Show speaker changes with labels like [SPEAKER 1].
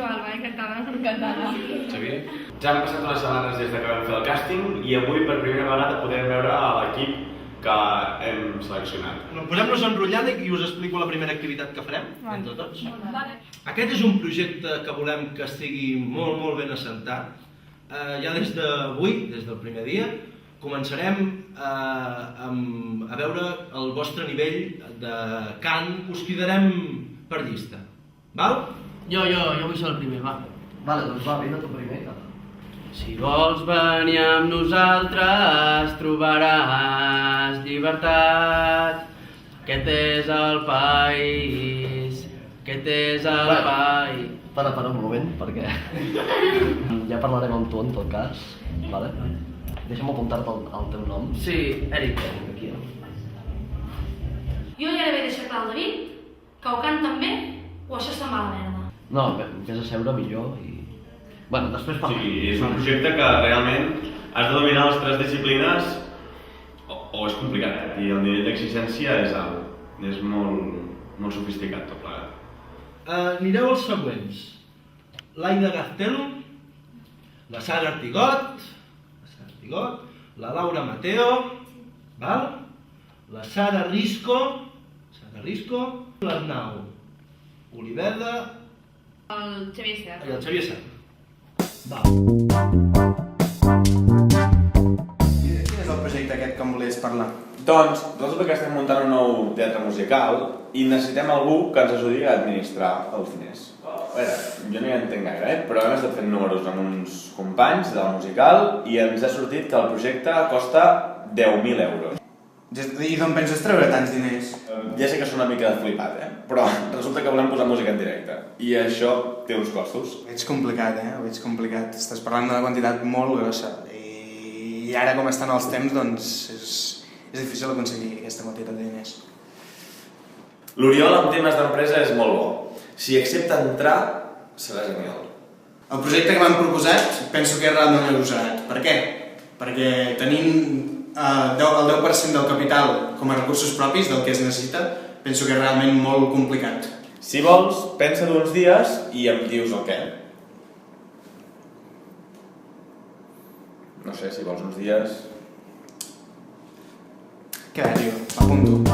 [SPEAKER 1] Alba, encantada.
[SPEAKER 2] Xavier? Ja han passat unes setmanes des que vam fer el càsting i avui per primera vegada podem veure l'equip que hem seleccionat.
[SPEAKER 3] Posem-nos enrotllant i us explico la primera activitat que farem, entre tots. Aquest és un projecte que volem que estigui molt ben assentat. Ja des d'avui, des del primer dia, començarem a veure el vostre nivell de cant. Us cridarem per llista, val?
[SPEAKER 4] Jo vull ser el primer, va.
[SPEAKER 5] Vale, doncs va, vine tu primer.
[SPEAKER 4] Si vols venir amb nosaltres trobaràs llibertat. Aquest és el país, aquest és el país.
[SPEAKER 5] Para un moment, perquè ja parlarem amb tu en tot cas, vale? Deixa'm apuntar-te el teu nom.
[SPEAKER 4] Sí, Eric.
[SPEAKER 5] Aquí,
[SPEAKER 6] Jo ja l'he deixat clar al David, que o canten bé o això se'n va a la merda.
[SPEAKER 5] No, vés a seure millor i... Bueno, després parlem.
[SPEAKER 2] Sí, és un projecte que realment has de dominar les 3 disciplines o és complicat i el nivell d'exigència és alt, és molt sofisticat tot plegat.
[SPEAKER 3] Anireu els següents. L'Aida Gaztelu, la Sara Artigot, la Laura Mateo, val? La Sara Risco, l'Arnau Oliveda
[SPEAKER 1] El Xavier Serra.
[SPEAKER 3] i el Xavier Serra.
[SPEAKER 7] Quin és el projecte aquest que em volies parlar?
[SPEAKER 8] Doncs resulta que estem muntant un nou teatre musical i necessitem algú que ens ajudi a administrar els diners. A veure, jo no hi entenc gaire, però hem estat fent números amb uns companys de la musical i ens ha sortit que el projecte costa 10.000 euros.
[SPEAKER 7] I d'on penses treure tants diners?
[SPEAKER 8] Ja sé que és una mica flipat, però resulta que volem posar música en directe i això té uns costos.
[SPEAKER 7] Ho veig complicat, ho veig complicat. Estàs parlant d'una quantitat molt grossa i ara com estan els temps, doncs és difícil aconseguir aquesta quantitat de diners.
[SPEAKER 8] L'Oriol amb temes d'empresa és molt bo. Si accepta entrar, serà genial.
[SPEAKER 7] El projecte que m'han proposat penso que és realment agosarat. Per què? Perquè tenint el 10% del capital com a recursos propis del que es necessita, penso que és realment molt complicat.
[SPEAKER 8] Si vols, pensa d'uns dies i em dius el què. No sé, si vols uns dies...
[SPEAKER 7] Què, tio? M'apunto.